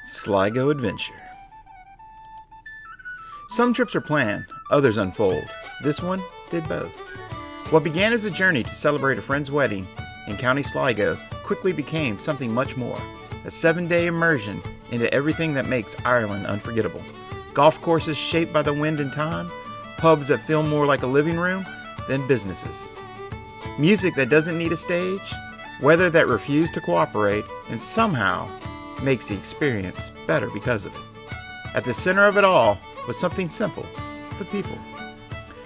Sligo Adventure. Some trips are planned, others unfold. This one did both. What began as a journey to celebrate a friend's wedding in County Sligo quickly became something much more. A 7-day immersion into everything that makes Ireland unforgettable. Golf courses shaped by the wind and time, pubs that feel more like a living room than businesses. Music that doesn't need a stage, weather that refused to cooperate, and somehow makes the experience better because of it. At the center of it all was something simple: the people.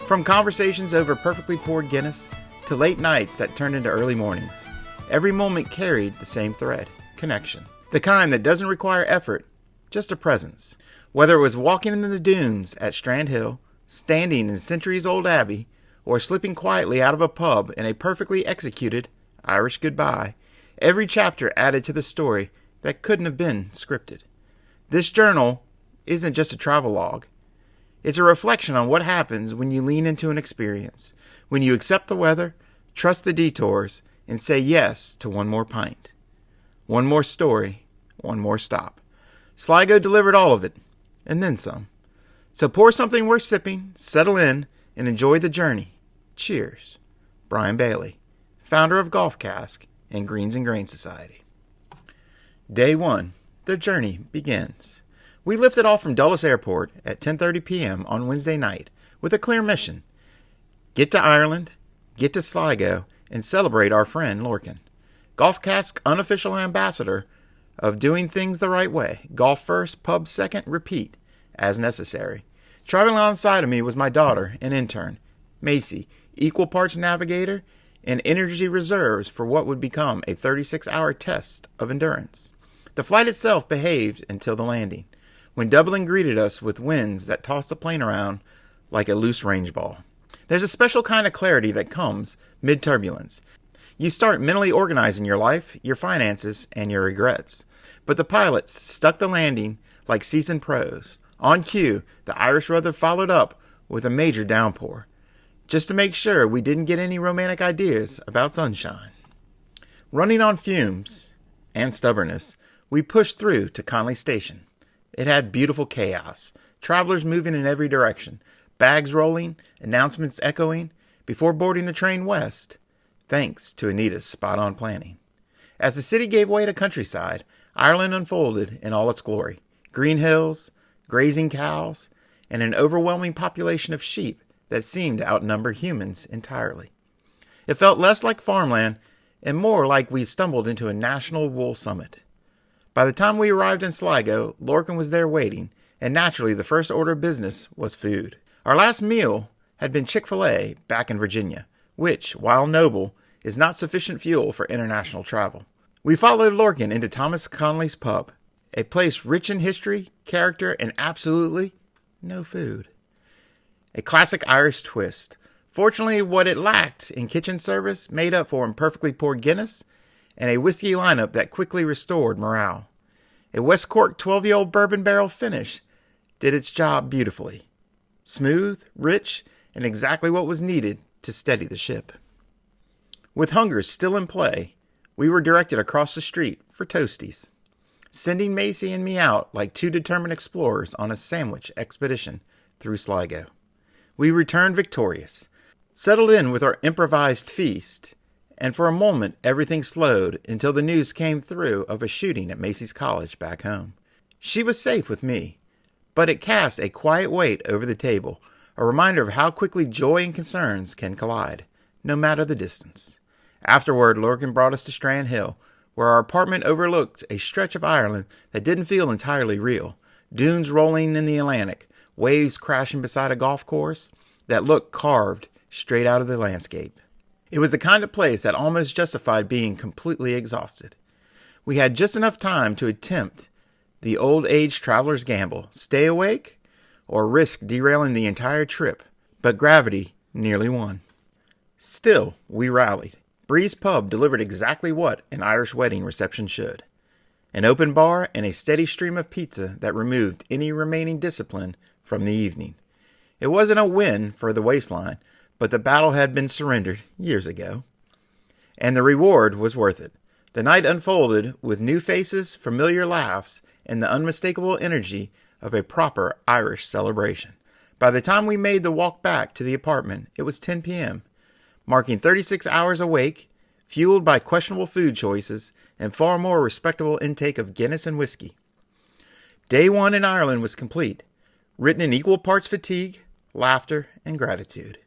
From conversations over perfectly poured Guinness to late nights that turned into early mornings, every moment carried the same thread: connection. The kind that doesn't require effort, just a presence. Whether it was walking in the dunes at Strand Hill, standing in centuries-old Abbey, or slipping quietly out of a pub in a perfectly executed Irish goodbye, every chapter added to the story that couldn't have been scripted. This journal isn't just a travel log. It's a reflection on what happens when you lean into an experience, when you accept the weather, trust the detours, and say yes to one more pint. One more story, one more stop. Sligo delivered all of it, and then some. So pour something worth sipping, settle in, and enjoy the journey. Cheers. Brian Bailey, founder of Golf Cask and Greens and Grain Society. Day 1. The journey begins. We lifted off from Dulles Airport at 10:30 p.m. on Wednesday night with a clear mission: get to Ireland, get to Sligo, and celebrate our friend Lorcan. Golf Cask's unofficial ambassador of doing things the right way. Golf first, pub second, repeat as necessary. Traveling alongside of me was my daughter, an intern, Macy, equal parts navigator and energy reserves for what would become a 36-hour test of endurance. The flight itself behaved until the landing, when Dublin greeted us with winds that tossed the plane around like a loose range ball. There's a special kind of clarity that comes mid-turbulence. You start mentally organizing your life, your finances, and your regrets. But the pilots stuck the landing like seasoned pros. On cue, the Irish weather followed up with a major downpour, just to make sure we didn't get any romantic ideas about sunshine. Running on fumes and stubbornness, we pushed through to Conley Station. It had beautiful chaos, travelers moving in every direction, bags rolling, announcements echoing, before boarding the train west, thanks to Anita's spot-on planning. As the city gave way to countryside, Ireland unfolded in all its glory. Green hills, grazing cows, and an overwhelming population of sheep that seemed to outnumber humans entirely. It felt less like farmland and more like we stumbled into a national wool summit. By the time we arrived in Sligo, Lorcan was there waiting, and naturally the first order of business was food. Our last meal had been Chick-fil-A back in Virginia, which, while noble, is not sufficient fuel for international travel. We followed Lorcan into Thomas Connolly's pub, a place rich in history, character, and absolutely no food. A classic Irish twist. Fortunately, what it lacked in kitchen service made up for in perfectly poured Guinness and a whiskey lineup that quickly restored morale. A West Cork 12-year-old bourbon barrel finish did its job beautifully. Smooth, rich, and exactly what was needed to steady the ship. With hunger still in play, we were directed across the street for Toasties, sending Macy and me out like two determined explorers on a sandwich expedition through Sligo. We returned victorious, settled in with our improvised feast, and for a moment everything slowed until the news came through of a shooting at Macy's college back home. She was safe with me, but it cast a quiet weight over the table, a reminder of how quickly joy and concerns can collide, no matter the distance. Afterward, Lorcan brought us to Strand Hill, where our apartment overlooked a stretch of Ireland that didn't feel entirely real. Dunes rolling in the Atlantic, waves crashing beside a golf course that looked carved straight out of the landscape. It was the kind of place that almost justified being completely exhausted. We had just enough time to attempt the old age traveler's gamble: stay awake or risk derailing the entire trip, but gravity nearly won. Still, we rallied. Breeze Pub delivered exactly what an Irish wedding reception should: an open bar and a steady stream of pizza that removed any remaining discipline from the evening. It wasn't a win for the waistline, but the battle had been surrendered years ago. And the reward was worth it. The night unfolded with new faces, familiar laughs, and the unmistakable energy of a proper Irish celebration. By the time we made the walk back to the apartment, it was 10 p.m., marking 36 hours awake, fueled by questionable food choices and far more respectable intake of Guinness and whiskey. Day one in Ireland was complete, written in equal parts fatigue, laughter, and gratitude.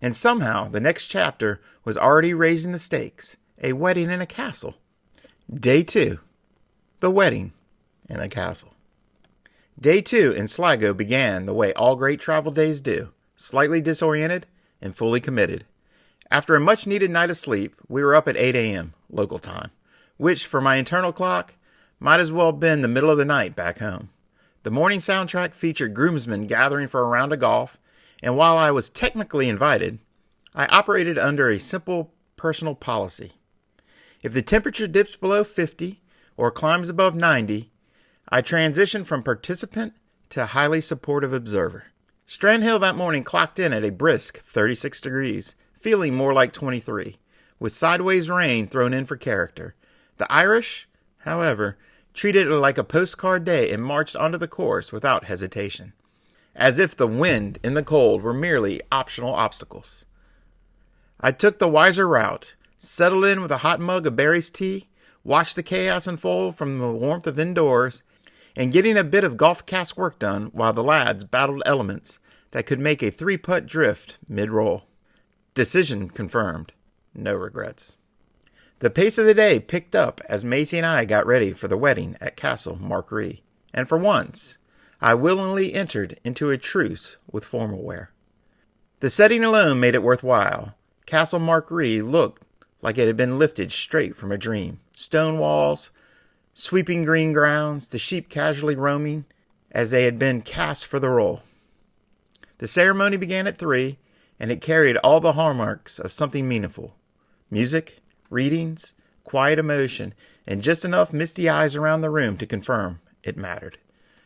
And somehow the next chapter was already raising the stakes, a wedding in a castle. Day 2, the wedding in a castle. Day 2 in Sligo began the way all great travel days do, slightly disoriented and fully committed. After a much-needed night of sleep, we were up at 8 a.m. local time, which, for my internal clock, might as well have been the middle of the night back home. The morning soundtrack featured groomsmen gathering for a round of golf, and while I was technically invited, I operated under a simple personal policy. If the temperature dips below 50 or climbs above 90, I transitioned from participant to highly supportive observer. Strandhill that morning clocked in at a brisk 36 degrees, feeling more like 23, with sideways rain thrown in for character. The Irish, however, treated it like a postcard day and marched onto the course without hesitation, as if the wind and the cold were merely optional obstacles. I took the wiser route, settled in with a hot mug of Barry's tea, watched the chaos unfold from the warmth of indoors, and getting a bit of golf cast work done while the lads battled elements that could make a 3-putt drift mid-roll. Decision confirmed. No regrets. The pace of the day picked up as Macy and I got ready for the wedding at Castle Marquee, and for once, I willingly entered into a truce with formal wear. The setting alone made it worthwhile. Castle Marquee looked like it had been lifted straight from a dream. Stone walls, sweeping green grounds, the sheep casually roaming as they had been cast for the role. The ceremony began at 3, and it carried all the hallmarks of something meaningful. Music, readings, quiet emotion, and just enough misty eyes around the room to confirm it mattered.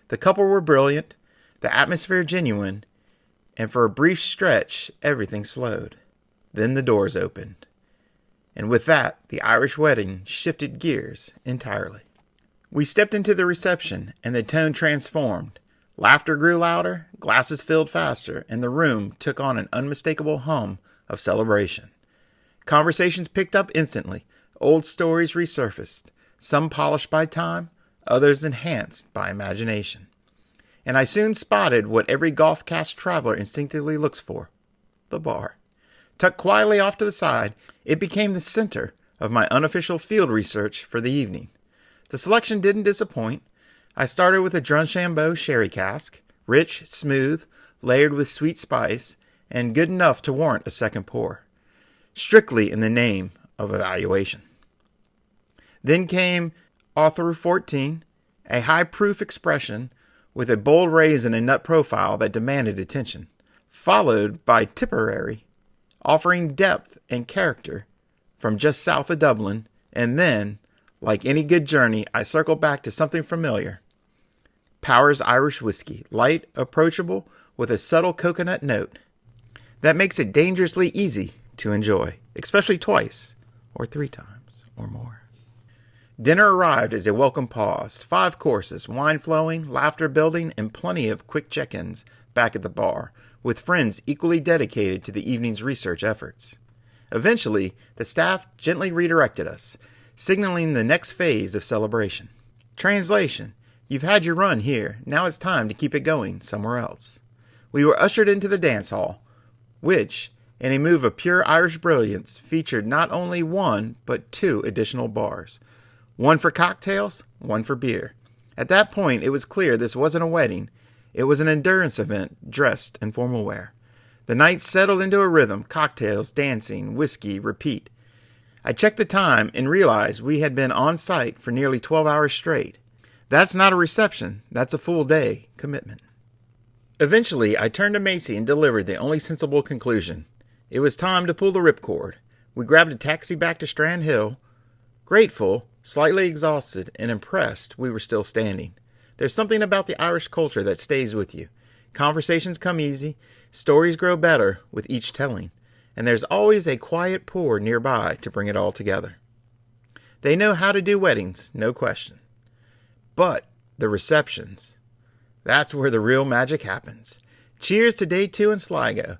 The couple were brilliant, the atmosphere genuine, and for a brief stretch, everything slowed. Then the doors opened. And with that, the Irish wedding shifted gears entirely. We stepped into the reception, and the tone transformed. Laughter grew louder, glasses filled faster, and the room took on an unmistakable hum of celebration. Conversations picked up instantly. Old stories resurfaced, some polished by time, others enhanced by imagination. And I soon spotted what every golf-cast traveler instinctively looks for: the bar. Tucked quietly off to the side, it became the center of my unofficial field research for the evening. The selection didn't disappoint. I started with a Drunchambeau sherry cask, rich, smooth, layered with sweet spice, and good enough to warrant a second pour, strictly in the name of evaluation. Then came Author 14, a high-proof expression with a bold raisin and nut profile that demanded attention, followed by Tipperary, offering depth and character from just south of Dublin, and then, like any good journey, I circled back to something familiar. Power's Irish whiskey, light, approachable, with a subtle coconut note that makes it dangerously easy to enjoy, especially twice, or 3 times, or more. Dinner arrived as a welcome pause. 5 courses, wine flowing, laughter building, and plenty of quick check-ins back at the bar, with friends equally dedicated to the evening's research efforts. Eventually, the staff gently redirected us, signaling the next phase of celebration. Translation: you've had your run here, now it's time to keep it going somewhere else. We were ushered into the dance hall, which, in a move of pure Irish brilliance, featured not only 1, but 2 additional bars. 1 for cocktails, 1 for beer. At that point, it was clear this wasn't a wedding. It was an endurance event dressed in formal wear. The night settled into a rhythm: cocktails, dancing, whiskey, repeat. I checked the time and realized we had been on site for nearly 12 hours straight. That's not a reception, that's a full day commitment. Eventually, I turned to Macy and delivered the only sensible conclusion. It was time to pull the ripcord. We grabbed a taxi back to Strandhill. Grateful, slightly exhausted, and impressed we were still standing. There's something about the Irish culture that stays with you. Conversations come easy, stories grow better with each telling, and there's always a quiet pour nearby to bring it all together. They know how to do weddings, no question. But the receptions, that's where the real magic happens. Cheers to day 2 in Sligo.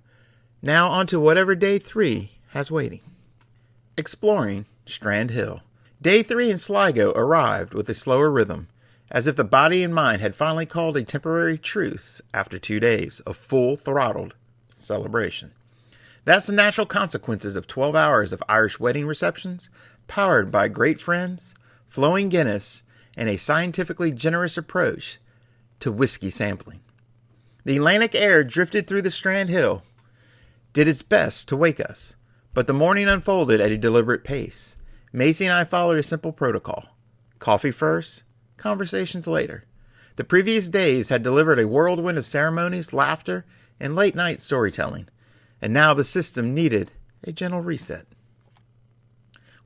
Now on to whatever day 3 has waiting. Exploring Strand Hill. Day 3 in Sligo arrived with a slower rhythm, as if the body and mind had finally called a temporary truce after 2 days of full-throttled celebration. That's the natural consequences of 12 hours of Irish wedding receptions, powered by great friends, flowing Guinness, and a scientifically generous approach to whiskey sampling. The Atlantic air drifted through the Strand Hill, did its best to wake us, but the morning unfolded at a deliberate pace. Macy and I followed a simple protocol. Coffee first, conversations later. The previous days had delivered a whirlwind of ceremonies, laughter, and late-night storytelling, and now the system needed a gentle reset.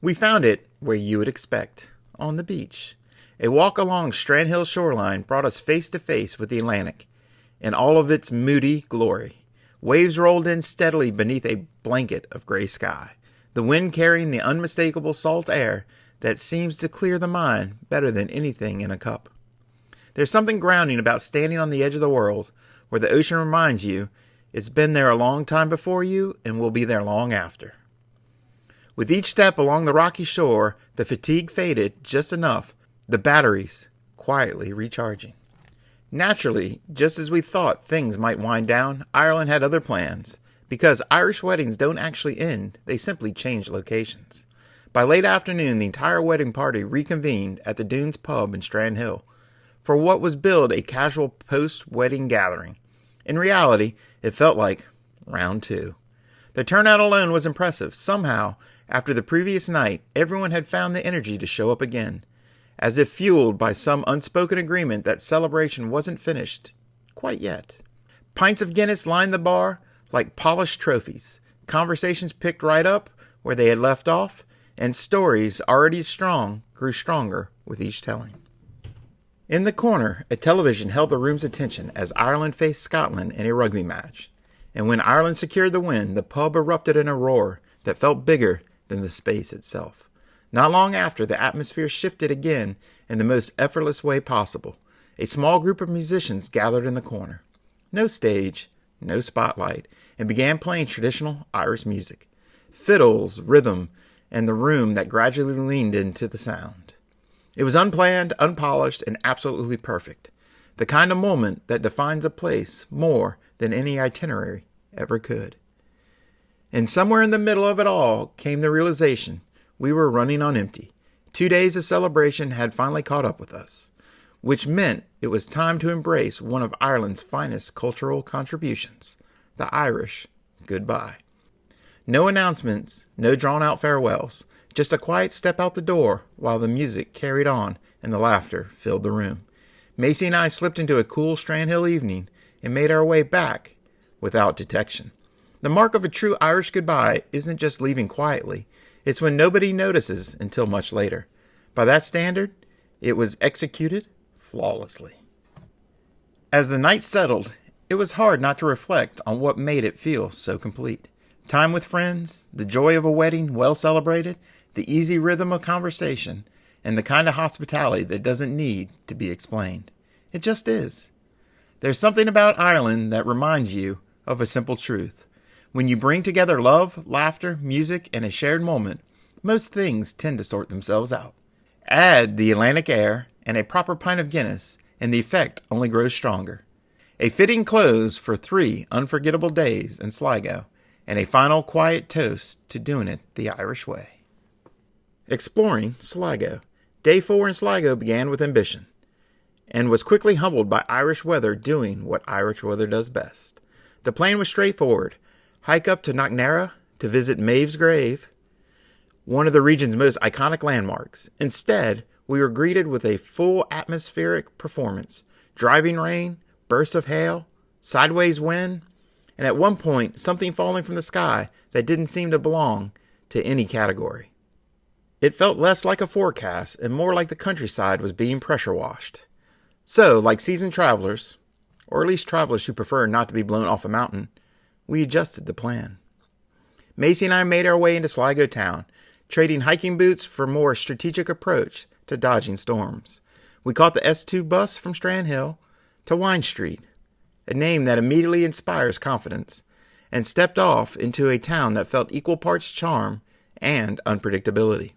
We found it where you would expect, on the beach. A walk along Strand Hill shoreline brought us face to face with the Atlantic in all of its moody glory. Waves rolled in steadily beneath a blanket of gray sky, the wind carrying the unmistakable salt air that seems to clear the mind better than anything in a cup. There's something grounding about standing on the edge of the world, where the ocean reminds you it's been there a long time before you and will be there long after. With each step along the rocky shore, the fatigue faded just enough, the batteries quietly recharging. Naturally, just as we thought things might wind down, Ireland had other plans. Because Irish weddings don't actually end, they simply change locations. By late afternoon, the entire wedding party reconvened at the Dunes pub in Strand Hill for what was billed a casual post-wedding gathering. In reality, it felt like round 2. The turnout alone was impressive. Somehow, after the previous night, everyone had found the energy to show up again, as if fueled by some unspoken agreement that celebration wasn't finished quite yet. Pints of Guinness lined the bar like polished trophies. Conversations picked right up where they had left off, and stories already strong grew stronger with each telling. In the corner, a television held the room's attention as Ireland faced Scotland in a rugby match. And when Ireland secured the win, the pub erupted in a roar that felt bigger than the space itself. Not long after, the atmosphere shifted again in the most effortless way possible. A small group of musicians gathered in the corner. No stage, no spotlight, and began playing traditional Irish music. Fiddles, rhythm, and the room that gradually leaned into the sound. It was unplanned, unpolished, and absolutely perfect. The kind of moment that defines a place more than any itinerary ever could. And somewhere in the middle of it all came the realization we were running on empty. 2 days of celebration had finally caught up with us, which meant it was time to embrace one of Ireland's finest cultural contributions, the Irish goodbye. No announcements, no drawn-out farewells, just a quiet step out the door while the music carried on and the laughter filled the room. Macy and I slipped into a cool Strand Hill evening and made our way back without detection. The mark of a true Irish goodbye isn't just leaving quietly. It's when nobody notices until much later. By that standard, it was executed flawlessly. As the night settled, it was hard not to reflect on what made it feel so complete. Time with friends, the joy of a wedding well celebrated, the easy rhythm of conversation, and the kind of hospitality that doesn't need to be explained. It just is. There's something about Ireland that reminds you of a simple truth. When you bring together love, laughter, music, and a shared moment, most things tend to sort themselves out. Add the Atlantic air and a proper pint of Guinness, and the effect only grows stronger. A fitting close for 3 unforgettable days in Sligo, and a final quiet toast to doing it the Irish way. Exploring Sligo. Day 4 in Sligo began with ambition, and was quickly humbled by Irish weather doing what Irish weather does best. The plan was straightforward. Hike up to Knocknarea to visit Maeve's grave, one of the region's most iconic landmarks. Instead, we were greeted with a full atmospheric performance. Driving rain, bursts of hail, sideways wind, and at one point, something falling from the sky that didn't seem to belong to any category. It felt less like a forecast and more like the countryside was being pressure washed. So, like seasoned travelers, or at least travelers who prefer not to be blown off a mountain, we adjusted the plan. Macy and I made our way into Sligo town, trading hiking boots for a more strategic approach to dodging storms. We caught the S2 bus from Strand Hill to Wine Street, a name that immediately inspires confidence, and stepped off into a town that felt equal parts charm and unpredictability.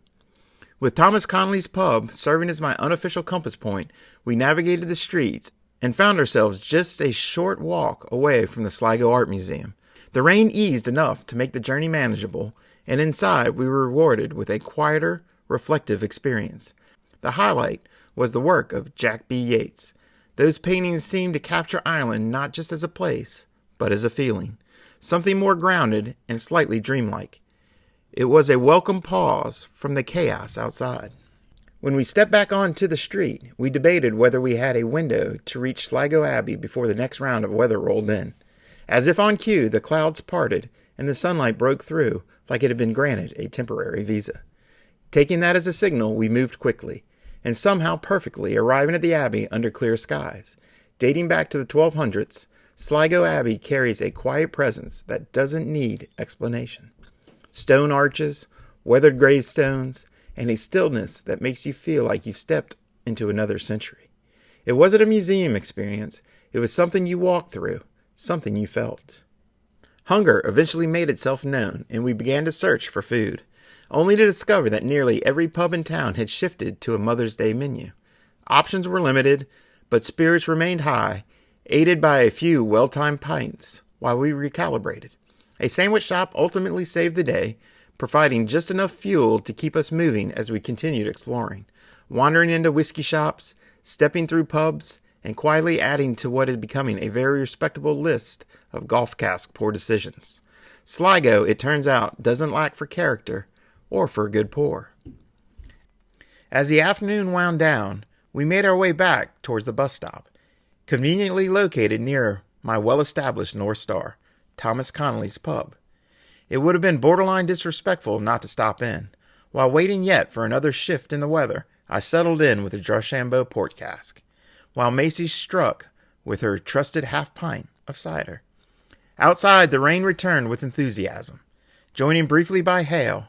With Thomas Connolly's pub serving as my unofficial compass point, we navigated the streets and found ourselves just a short walk away from the Sligo Art Museum. The rain eased enough to make the journey manageable, and inside we were rewarded with a quieter, reflective experience. The highlight was the work of Jack B. Yeats. Those paintings seemed to capture Ireland not just as a place, but as a feeling, something more grounded and slightly dreamlike. It was a welcome pause from the chaos outside. When we stepped back onto the street, we debated whether we had a window to reach Sligo Abbey before the next round of weather rolled in. As if on cue, the clouds parted and the sunlight broke through like it had been granted a temporary visa. Taking that as a signal, we moved quickly, and somehow perfectly arriving at the Abbey under clear skies. Dating back to the 1200s, Sligo Abbey carries a quiet presence that doesn't need explanation. Stone arches, weathered gravestones, and a stillness that makes you feel like you've stepped into another century. It wasn't a museum experience, it was something you walked through, something you felt. Hunger eventually made itself known, and we began to search for food, only to discover that nearly every pub in town had shifted to a Mother's Day menu. Options were limited, but spirits remained high, aided by a few well-timed pints while we recalibrated. A sandwich shop ultimately saved the day, providing just enough fuel to keep us moving as we continued exploring, wandering into whiskey shops, stepping through pubs, and quietly adding to what is becoming a very respectable list of golf cask pour decisions. Sligo, it turns out, doesn't lack for character or for a good pour. As the afternoon wound down, we made our way back towards the bus stop, conveniently located near my well-established North Star, Thomas Connolly's pub. It would have been borderline disrespectful not to stop in. While waiting yet for another shift in the weather, I settled in with a Drochambeau port cask, while Macy struck with her trusted half pint of cider. Outside, the rain returned with enthusiasm, joining briefly by hail,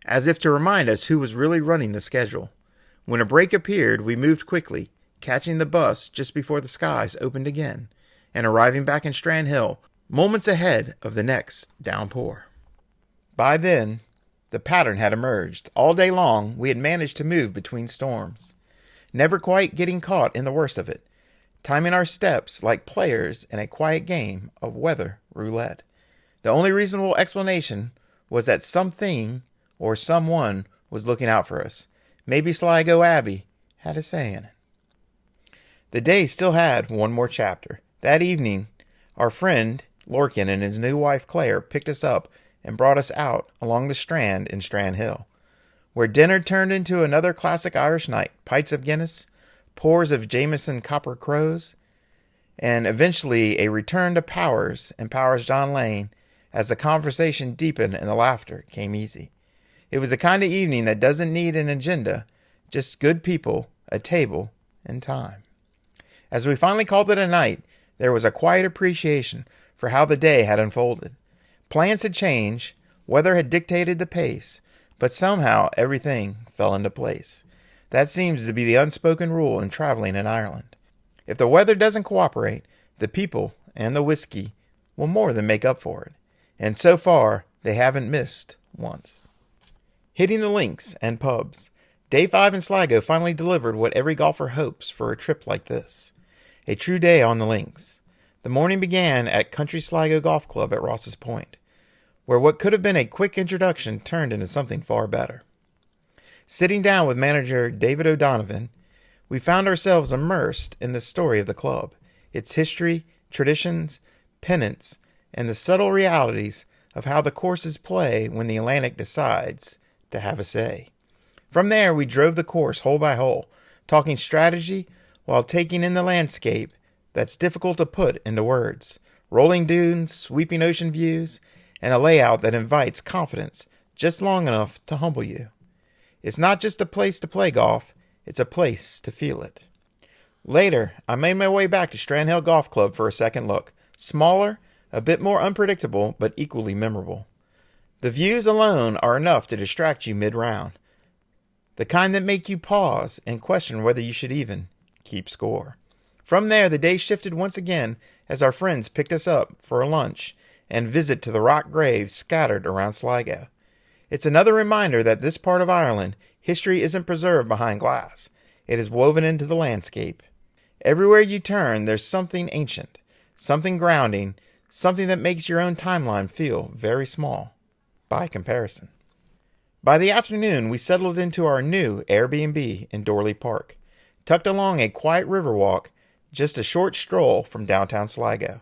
as if to remind us who was really running the schedule. When a break appeared, we moved quickly, catching the bus just before the skies opened again, and arriving back in Strand Hill moments ahead of the next downpour. By then, the pattern had emerged. All day long, we had managed to move between storms, never quite getting caught in the worst of it, timing our steps like players in a quiet game of weather roulette. The only reasonable explanation was that something or someone was looking out for us. Maybe Sligo Abbey had a say in it. The day still had one more chapter. That evening, our friend Lorcan and his new wife Claire picked us up and brought us out along the Strand in Strand Hill, where dinner turned into another classic Irish night, pints of Guinness, pours of Jameson Copper Crows, and eventually a return to Powers and Powers John Lane as the conversation deepened and the laughter came easy. It was the kind of evening that doesn't need an agenda, just good people, a table, and time. As we finally called it a night, there was a quiet appreciation for how the day had unfolded. Plans had changed, weather had dictated the pace, but somehow everything fell into place. That seems to be the unspoken rule in traveling in Ireland. If the weather doesn't cooperate, the people and the whiskey will more than make up for it. And so far, they haven't missed once. Hitting the links and pubs, Day 5 in Sligo finally delivered what every golfer hopes for a trip like this. A true day on the links. The morning began at County Sligo Golf Club at Ross's Point, where what could have been a quick introduction turned into something far better. Sitting down with manager David O'Donovan, we found ourselves immersed in the story of the club, its history, traditions, pennants, and the subtle realities of how the courses play when the Atlantic decides to have a say. From there, we drove the course hole by hole, talking strategy while taking in the landscape that's difficult to put into words. Rolling dunes, sweeping ocean views, and a layout that invites confidence just long enough to humble you. It's not just a place to play golf, it's a place to feel it. Later, I made my way back to Strand Hill Golf Club for a second look. Smaller, a bit more unpredictable, but equally memorable. The views alone are enough to distract you mid-round, the kind that make you pause and question whether you should even keep score. From there, the day shifted once again as our friends picked us up for a lunch and visit to the rock graves scattered around Sligo. It's another reminder that this part of Ireland, history isn't preserved behind glass. It is woven into the landscape. Everywhere you turn, there's something ancient, something grounding, something that makes your own timeline feel very small by comparison. By the afternoon, we settled into our new Airbnb in Dorley Park, tucked along a quiet river walk, just a short stroll from downtown Sligo.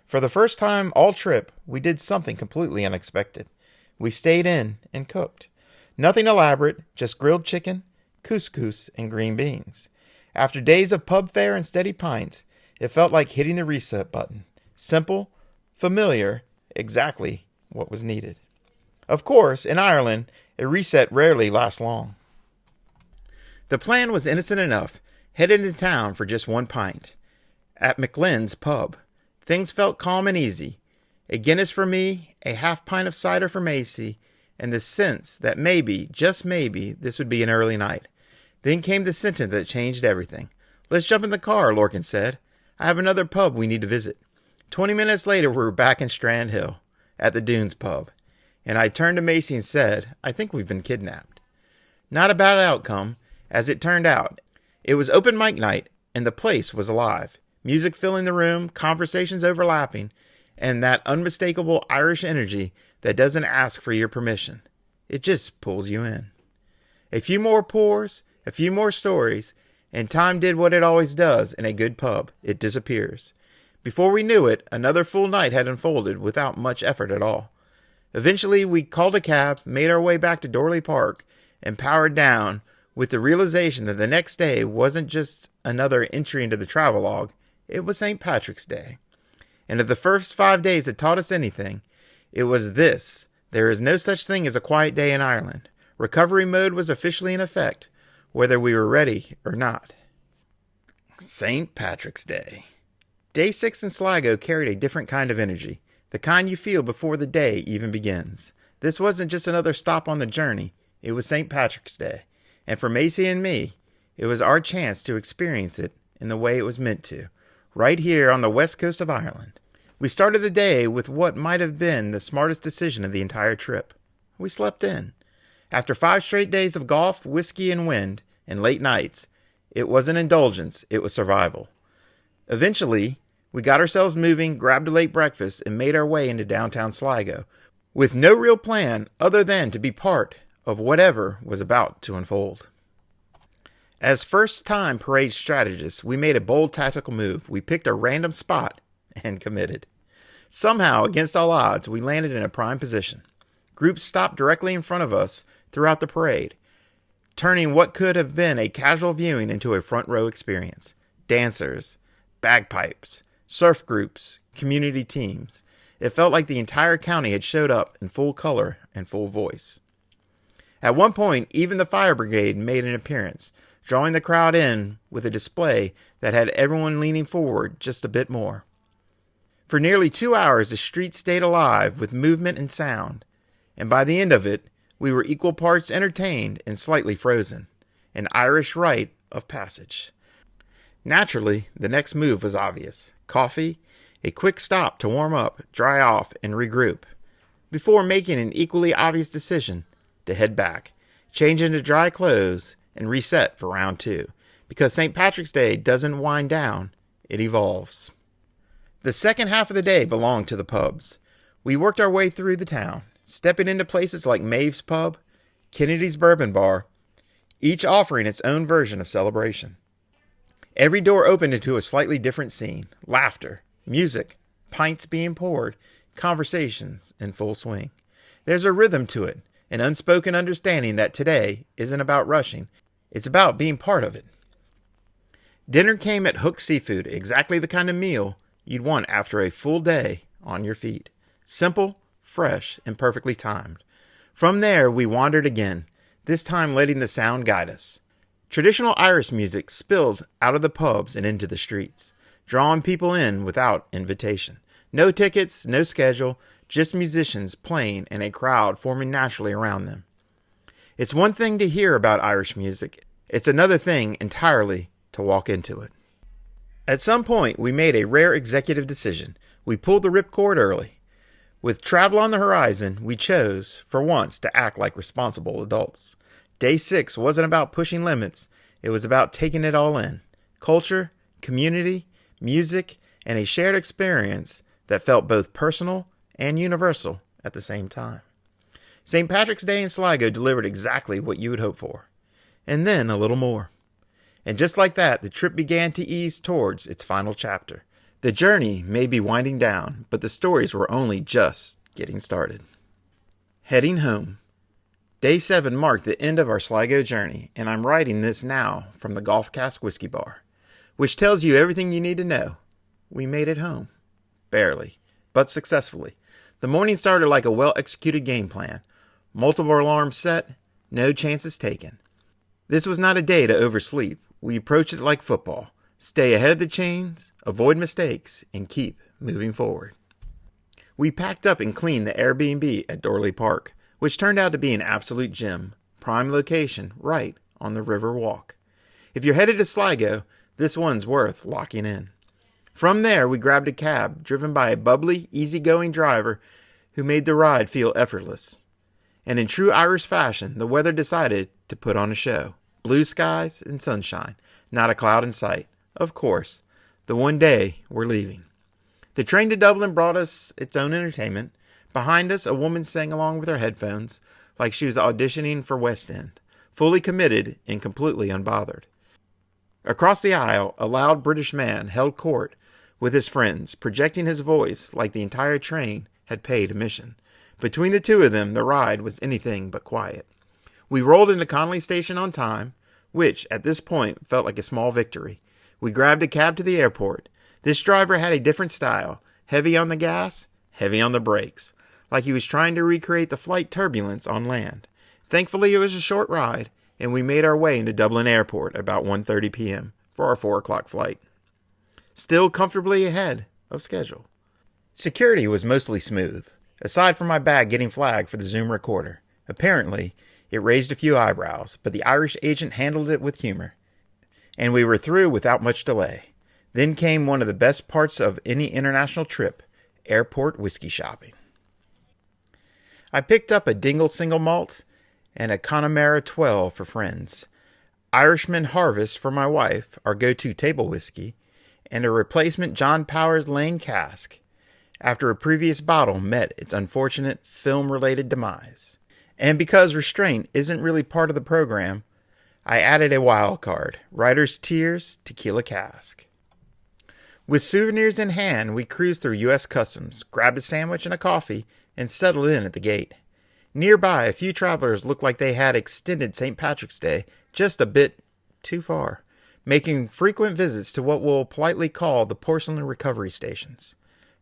For the first time all trip, we did something completely unexpected. We stayed in and cooked. Nothing elaborate, just grilled chicken, couscous, and green beans. After days of pub fare and steady pints, it felt like hitting the reset button. Simple, familiar, exactly what was needed. Of course, in Ireland, a reset rarely lasts long. The plan was innocent enough, head into town for just one pint. At McLean's pub, things felt calm and easy. A Guinness for me, a half pint of cider for Macy, and the sense that maybe, just maybe, this would be an early night. Then came the sentence that changed everything. "Let's jump in the car," Lorcan said. "I have another pub we need to visit." 20 minutes later, we were back in Strand Hill, at the Dunes pub, and I turned to Macy and said, "I think we've been kidnapped." Not a bad outcome, as it turned out. It was open mic night, and the place was alive. Music filling the room, conversations overlapping, and that unmistakable Irish energy that doesn't ask for your permission. It just pulls you in. A few more pours, a few more stories, and time did what it always does in a good pub. It disappears. Before we knew it, another full night had unfolded without much effort at all. Eventually, we called a cab, made our way back to Dorley Park, and powered down with the realization that the next day wasn't just another entry into the travelogue, it was St. Patrick's Day. And if the first 5 days had taught us anything, it was this: there is no such thing as a quiet day in Ireland. Recovery mode was officially in effect, whether we were ready or not. St. Patrick's Day. Day 6 in Sligo carried a different kind of energy, the kind you feel before the day even begins. This wasn't just another stop on the journey, it was St. Patrick's Day. And for Macy and me, it was our chance to experience it in the way it was meant to, right here on the west coast of Ireland. We started the day with what might have been the smartest decision of the entire trip. We slept in. After 5 straight days of golf, whiskey, and wind, and late nights, it wasn't indulgence, it was survival. Eventually, we got ourselves moving, grabbed a late breakfast, and made our way into downtown Sligo, with no real plan other than to be part of whatever was about to unfold. As first-time parade strategists, we made a bold tactical move. We picked a random spot and committed. Somehow, against all odds, we landed in a prime position. Groups stopped directly in front of us throughout the parade, turning what could have been a casual viewing into a front-row experience. Dancers, bagpipes, surf groups, community teams. It felt like the entire county had showed up in full color and full voice. At one point, even the fire brigade made an appearance, drawing the crowd in with a display that had everyone leaning forward just a bit more. For nearly 2 hours, the streets stayed alive with movement and sound, and by the end of it, we were equal parts entertained and slightly frozen, an Irish rite of passage. Naturally, the next move was obvious. Coffee, a quick stop to warm up, dry off, and regroup, before making an equally obvious decision to head back, change into dry clothes, and reset for round 2, because St. Patrick's Day doesn't wind down, it evolves. The second half of the day belonged to the pubs. We worked our way through the town, stepping into places like Maeve's Pub, Kennedy's Bourbon Bar, each offering its own version of celebration. Every door opened into a slightly different scene: laughter, music, pints being poured, conversations in full swing. There's a rhythm to it, an unspoken understanding that today isn't about rushing, it's about being part of it. Dinner came at Hook Seafood, exactly the kind of meal you'd want after a full day on your feet. Simple, fresh, and perfectly timed. From there, we wandered again, this time letting the sound guide us. Traditional Irish music spilled out of the pubs and into the streets, drawing people in without invitation. No tickets, no schedule, just musicians playing and a crowd forming naturally around them. It's one thing to hear about Irish music. It's another thing entirely to walk into it. At some point, we made a rare executive decision. We pulled the ripcord early. With travel on the horizon, we chose, for once, to act like responsible adults. Day 6 wasn't about pushing limits. It was about taking it all in. Culture, community, music, and a shared experience that felt both personal and universal at the same time. St. Patrick's Day in Sligo delivered exactly what you would hope for. And then a little more. And just like that, the trip began to ease towards its final chapter. The journey may be winding down, but the stories were only just getting started. Heading home. Day 7 marked the end of our Sligo journey, and I'm writing this now from the Golf Cask Whiskey Bar, which tells you everything you need to know. We made it home. Barely, but successfully. The morning started like a well-executed game plan. Multiple alarms set, no chances taken. This was not a day to oversleep. We approached it like football. Stay ahead of the chains, avoid mistakes, and keep moving forward. We packed up and cleaned the Airbnb at Dorley Park, which turned out to be an absolute gem. Prime location, right on the River Walk. If you're headed to Sligo, this one's worth locking in. From there, we grabbed a cab, driven by a bubbly, easygoing driver who made the ride feel effortless. And in true Irish fashion, the weather decided to put on a show. Blue skies and sunshine, not a cloud in sight. Of course, the one day we're leaving. The train to Dublin brought us its own entertainment. Behind us, a woman sang along with her headphones, like she was auditioning for West End, fully committed and completely unbothered. Across the aisle, a loud British man held court with his friends, projecting his voice like the entire train had paid admission. Between the two of them, the ride was anything but quiet. We rolled into Connolly Station on time, which, at this point, felt like a small victory. We grabbed a cab to the airport. This driver had a different style, heavy on the gas, heavy on the brakes, like he was trying to recreate the flight turbulence on land. Thankfully, it was a short ride, and we made our way into Dublin Airport about 1:30 p.m. for our 4 o'clock flight. Still comfortably ahead of schedule. Security was mostly smooth, aside from my bag getting flagged for the Zoom recorder. Apparently, it raised a few eyebrows, but the Irish agent handled it with humor. And we were through without much delay. Then came one of the best parts of any international trip, airport whiskey shopping. I picked up a Dingle single malt and a Connemara 12 for friends, Irishman Harvest for my wife, our go-to table whiskey, and a replacement John Powers Lane cask, after a previous bottle met its unfortunate film-related demise. And because restraint isn't really part of the program, I added a wild card, Writer's Tears Tequila Cask. With souvenirs in hand, we cruised through U.S. Customs, grabbed a sandwich and a coffee, and settled in at the gate. Nearby, a few travelers looked like they had extended St. Patrick's Day just a bit too far, making frequent visits to what we'll politely call the porcelain recovery stations.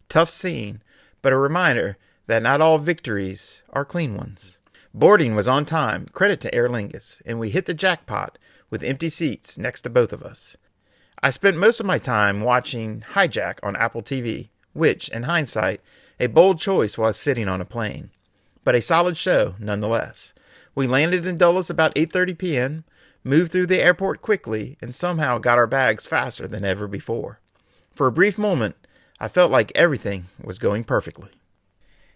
Tough scene, but a reminder that not all victories are clean ones. Boarding was on time, credit to Aer Lingus, and we hit the jackpot with empty seats next to both of us. I spent most of my time watching Hijack on Apple TV, which, in hindsight, a bold choice while sitting on a plane, but a solid show nonetheless. We landed in Dulles about 8:30 p.m., moved through the airport quickly, and somehow got our bags faster than ever before. For a brief moment, I felt like everything was going perfectly.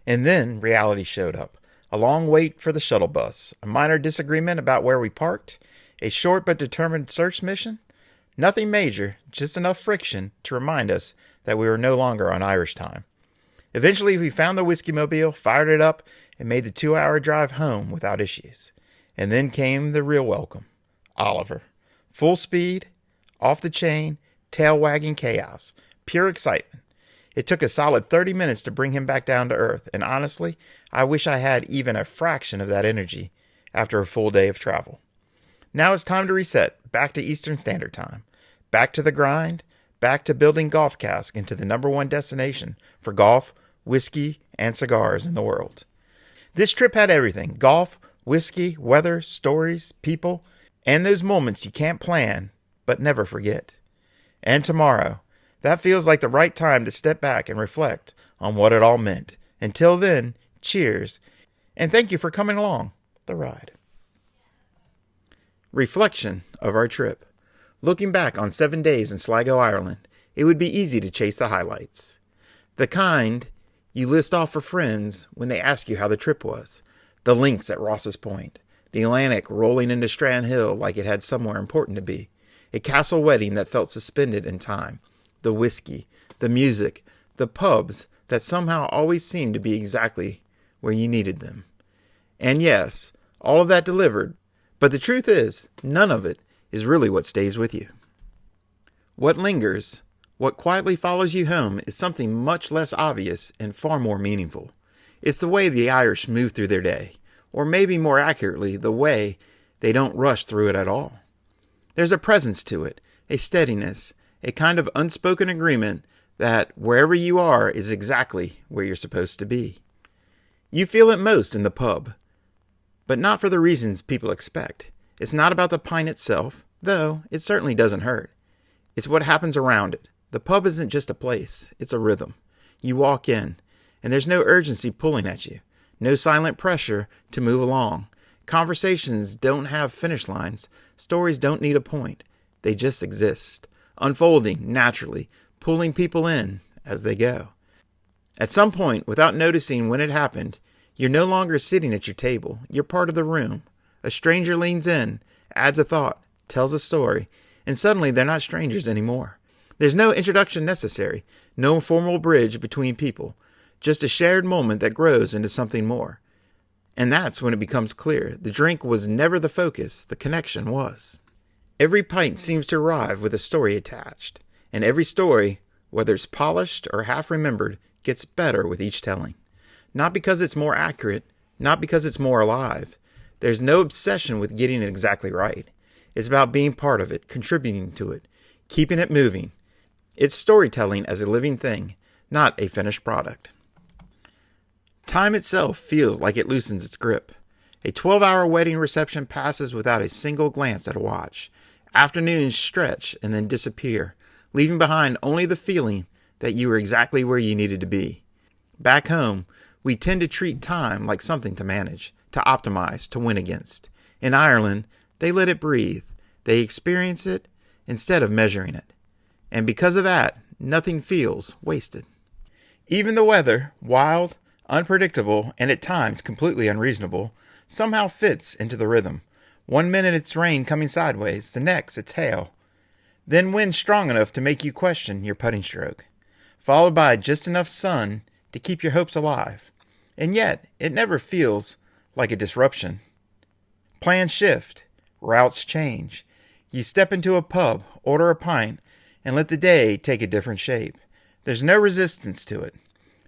And then reality showed up. A long wait for the shuttle bus, a minor disagreement about where we parked, a short but determined search mission. Nothing major, just enough friction to remind us that we were no longer on Irish time. Eventually, we found the whiskey mobile, fired it up, and made the 2-hour drive home without issues. And then came the real welcome. Oliver. Full speed, off the chain, tail-wagging chaos. Pure excitement. It took a solid 30 minutes to bring him back down to earth, and honestly, I wish I had even a fraction of that energy after a full day of travel. Now it's time to reset, back to Eastern Standard Time. Back to the grind, back to building Golf Cask into the #1 destination for golf, whiskey, and cigars in the world. This trip had everything: golf, whiskey, weather, stories, people, and those moments you can't plan, but never forget. And tomorrow, that feels like the right time to step back and reflect on what it all meant. Until then, cheers, and thank you for coming along the ride. Reflection of our trip. Looking back on 7 days in Sligo, Ireland, it would be easy to chase the highlights. The kind you list off for friends when they ask you how the trip was. The links at Ross's Point. The Atlantic rolling into Strand Hill like it had somewhere important to be. A castle wedding that felt suspended in time. The whiskey. The music. The pubs that somehow always seemed to be exactly where you needed them. And yes, all of that delivered, but the truth is, none of it is really what stays with you. What lingers, what quietly follows you home, is something much less obvious and far more meaningful. It's the way the Irish move through their day, or maybe more accurately, the way they don't rush through it at all. There's a presence to it, a steadiness, a kind of unspoken agreement that wherever you are is exactly where you're supposed to be. You feel it most in the pub, but not for the reasons people expect. It's not about the pint itself, though it certainly doesn't hurt. It's what happens around it. The pub isn't just a place, it's a rhythm. You walk in, and there's no urgency pulling at you, no silent pressure to move along. Conversations don't have finish lines, stories don't need a point. They just exist, unfolding naturally, pulling people in as they go. At some point, without noticing when it happened, you're no longer sitting at your table. You're part of the room. A stranger leans in, adds a thought, tells a story, and suddenly they're not strangers anymore. There's no introduction necessary, no formal bridge between people, just a shared moment that grows into something more. And that's when it becomes clear. The drink was never the focus, the connection was. Every pint seems to arrive with a story attached, and every story, whether it's polished or half remembered, gets better with each telling. Not because it's more accurate, not because it's more alive. There's no obsession with getting it exactly right. It's about being part of it, contributing to it, keeping it moving. It's storytelling as a living thing, not a finished product. Time itself feels like it loosens its grip. A 12-hour wedding reception passes without a single glance at a watch. Afternoons stretch and then disappear, leaving behind only the feeling that you were exactly where you needed to be. Back home, we tend to treat time like something to manage, to optimize, to win against. In Ireland, they let it breathe. They experience it instead of measuring it. And because of that, nothing feels wasted. Even the weather, wild, unpredictable, and at times completely unreasonable, somehow fits into the rhythm. 1 minute it's rain coming sideways, the next it's hail. Then wind strong enough to make you question your putting stroke, followed by just enough sun to keep your hopes alive. And yet, it never feels like a disruption. Plans shift, routes change. You step into a pub, order a pint, and let the day take a different shape. There's no resistance to it,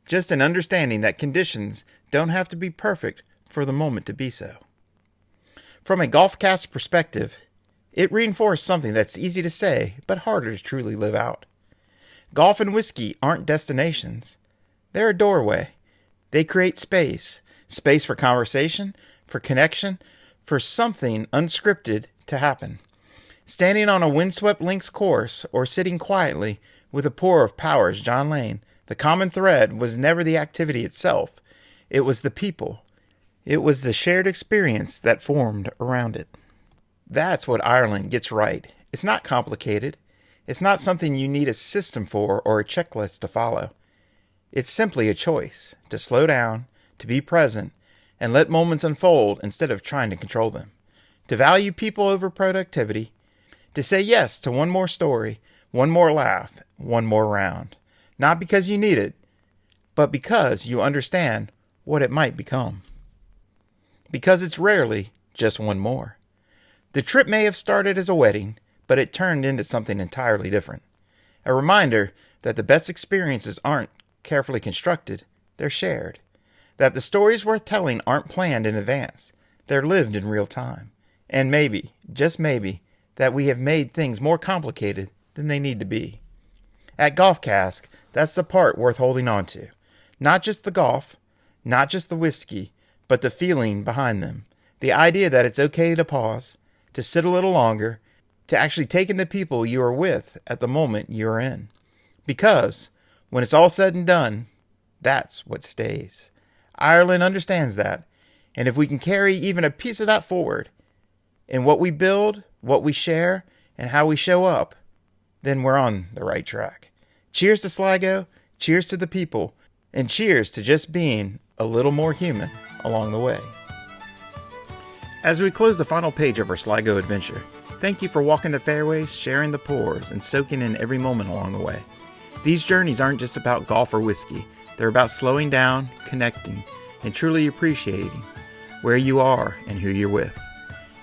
just an understanding that conditions don't have to be perfect for the moment to be so. From a golfcast perspective, it reinforced something that's easy to say, but harder to truly live out. Golf and whiskey aren't destinations. They're a doorway. They create space for conversation, for connection, for something unscripted to happen. Standing on a windswept links course or sitting quietly with a pour of Power's John Lane, the common thread was never the activity itself. It was the people. It was the shared experience that formed around it. That's what Ireland gets right. It's not complicated. It's not something you need a system for or a checklist to follow. It's simply a choice to slow down, to be present, and let moments unfold instead of trying to control them. To value people over productivity. To say yes to one more story, one more laugh, one more round. Not because you need it, but because you understand what it might become. Because it's rarely just one more. The trip may have started as a wedding, but it turned into something entirely different. A reminder that the best experiences aren't carefully constructed, they're shared. That the stories worth telling aren't planned in advance, they're lived in real time. And maybe, just maybe, that we have made things more complicated than they need to be. At Golf Cask, that's the part worth holding on to. Not just the golf, not just the whiskey, but the feeling behind them. The idea that it's okay to pause, to sit a little longer, to actually take in the people you are with at the moment you are in. Because, when it's all said and done, That's what stays. Ireland understands that, and if we can carry even a piece of that forward in what we build, what we share, and how we show up, then we're on the right track. Cheers to Sligo, cheers to the people, and cheers to just being a little more human along the way. As we close the final page of our Sligo adventure, thank you for walking the fairways, sharing the pours, and soaking in every moment along the way. These journeys aren't just about golf or whiskey. They're about slowing down, connecting, and truly appreciating where you are and who you're with.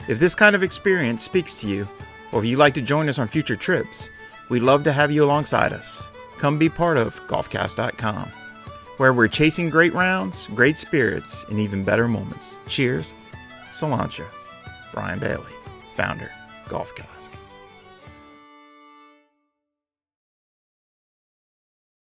If this kind of experience speaks to you, or if you'd like to join us on future trips, we'd love to have you alongside us. Come be part of golfcast.com, where we're chasing great rounds, great spirits, and even better moments. Cheers. Cilantro. Brian Bailey, founder, Golf Cask.